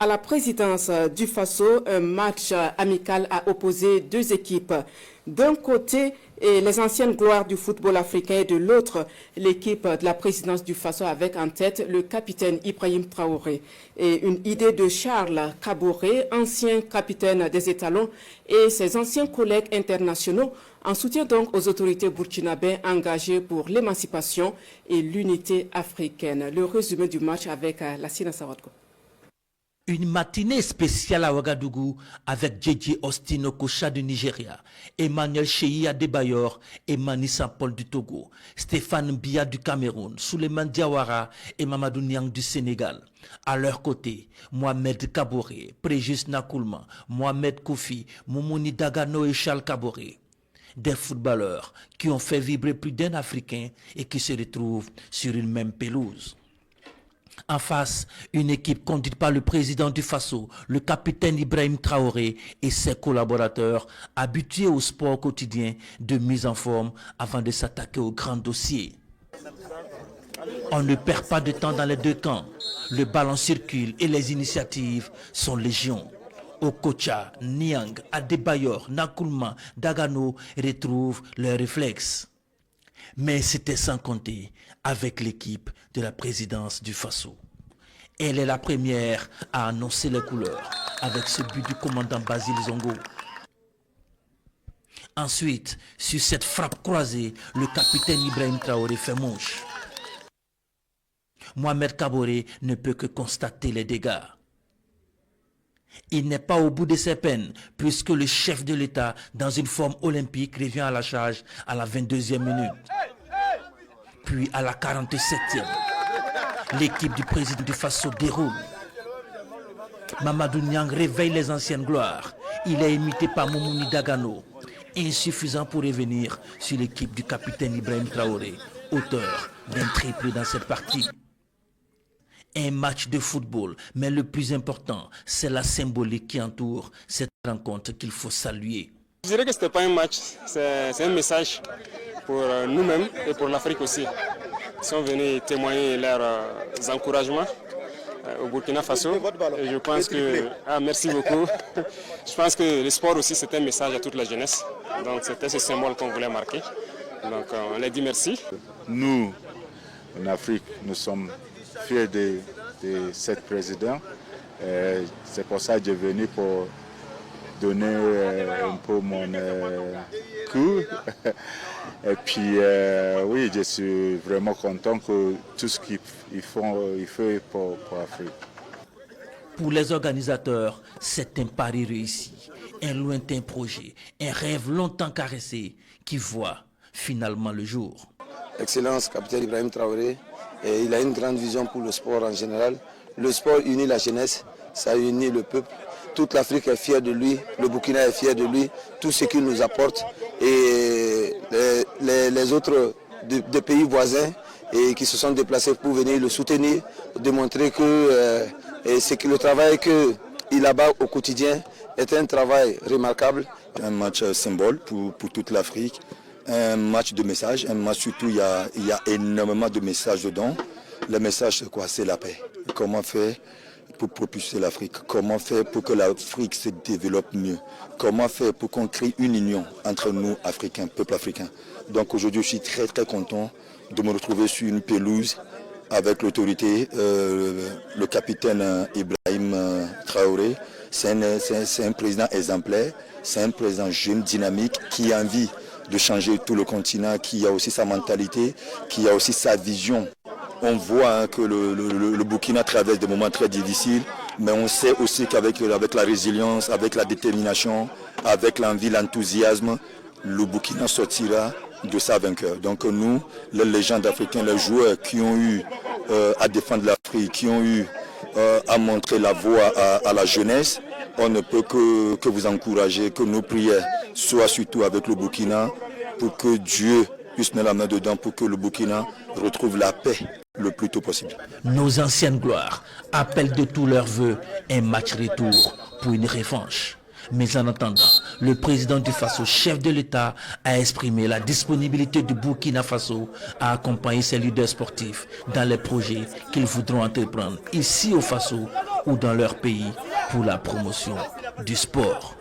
À la présidence du Faso, un match amical a opposé deux équipes. D'un côté, les anciennes gloires du football africain et de l'autre, l'équipe de la présidence du Faso avec en tête le capitaine Ibrahim Traoré. Et une idée de Charles Kaboré, ancien capitaine des étalons, et ses anciens collègues internationaux, en soutien donc aux autorités burkinabées engagées pour l'émancipation et l'unité africaine. Le résumé du match avec Lassina Sawadko. Une matinée spéciale à Ouagadougou avec Djedji Austin Okocha du Nigeria, Emmanuel Cheyi Adebayor et Mani Sampol du Togo, Stéphane Biya du Cameroun, Souleymane Diawara et Mamadou Niang du Sénégal. À leur côté, Mohamed Kaboré, Préjus Nakoulman, Mohamed Koufi, Moumouni Dagano et Charles Kaboré. Des footballeurs qui ont fait vibrer plus d'un Africain et qui se retrouvent sur une même pelouse. En face, une équipe conduite par le président du Faso, le capitaine Ibrahim Traoré et ses collaborateurs, habitués au sport quotidien de mise en forme avant de s'attaquer aux grands dossiers. On ne perd pas de temps dans les deux camps. Le ballon circule et les initiatives sont légion. Okocha, Niang, Adebayor, Nakoulman, Dagano retrouvent leurs réflexes. Mais c'était sans compter avec l'équipe de la présidence du Faso. Elle est la première à annoncer les couleurs avec ce but du commandant Basile Zongo. Ensuite, sur cette frappe croisée, le capitaine Ibrahim Traoré fait mouche. Mohamed Kaboré ne peut que constater les dégâts. Il n'est pas au bout de ses peines puisque le chef de l'État, dans une forme olympique, revient à la charge à la 22e minute. Puis à la 47e, l'équipe du président du Faso déroule. Mamadou Niang réveille les anciennes gloires. Il est imité par Moumouni Dagano. Insuffisant pour revenir sur l'équipe du capitaine Ibrahim Traoré, auteur d'un triplé dans cette partie. Un match de football, mais le plus important, c'est la symbolique qui entoure cette rencontre qu'il faut saluer. Je dirais que ce n'était pas un match, c'est un message pour nous-mêmes et pour l'Afrique aussi. Ils sont venus témoigner leurs encouragements au Burkina Faso. Et je pense que, merci beaucoup. Je pense que le sport aussi c'est un message à toute la jeunesse. Donc c'était ce symbole qu'on voulait marquer. Donc on les dit merci. Nous, en Afrique, nous sommes fiers de cette présidente. C'est pour ça que je suis venu pour donner un peu mon coup. Et puis, oui, je suis vraiment content que tout ce qu'ils font, il fait pour l'Afrique. Pour les organisateurs, c'est un pari réussi, un lointain projet, un rêve longtemps caressé qui voit finalement le jour. Excellence, capitaine Ibrahim Traoré, et il a une grande vision pour le sport en général. Le sport unit la jeunesse, ça unit le peuple. Toute l'Afrique est fière de lui, le Burkina est fier de lui, tout ce qu'il nous apporte. Et les autres des pays voisins et qui se sont déplacés pour venir le soutenir, démontrer que le travail qu'il abat au quotidien est un travail remarquable. Un match symbole pour toute l'Afrique, un match de messages, un match surtout il y a énormément de messages dedans. Le message c'est quoi? C'est la paix. Comment faire pour propulser l'Afrique? Comment faire pour que l'Afrique se développe mieux? Comment faire pour qu'on crée une union entre nous, Africains, peuple africain? Donc aujourd'hui, je suis très très content de me retrouver sur une pelouse avec l'autorité, le capitaine Ibrahim Traoré. C'est un président exemplaire, c'est un président jeune, dynamique, qui a envie de changer tout le continent, qui a aussi sa mentalité, qui a aussi sa vision. On voit que le Burkina traverse des moments très difficiles, mais on sait aussi qu'avec la résilience, avec la détermination, avec l'envie, l'enthousiasme, le Burkina sortira de sa vainqueur. Donc nous, les légendes africaines, les joueurs qui ont eu à défendre l'Afrique, qui ont eu à montrer la voie à la jeunesse, on ne peut que vous encourager, que nos prières soient surtout avec le Burkina, pour que Dieu puisse mettre la main dedans, pour que le Burkina retrouve la paix le plus tôt possible. Nos anciennes gloires appellent de tous leurs voeux un match retour pour une revanche. Mais en attendant, le président du Faso, chef de l'État, a exprimé la disponibilité du Burkina Faso à accompagner ses leaders sportifs dans les projets qu'ils voudront entreprendre ici au Faso ou dans leur pays pour la promotion du sport.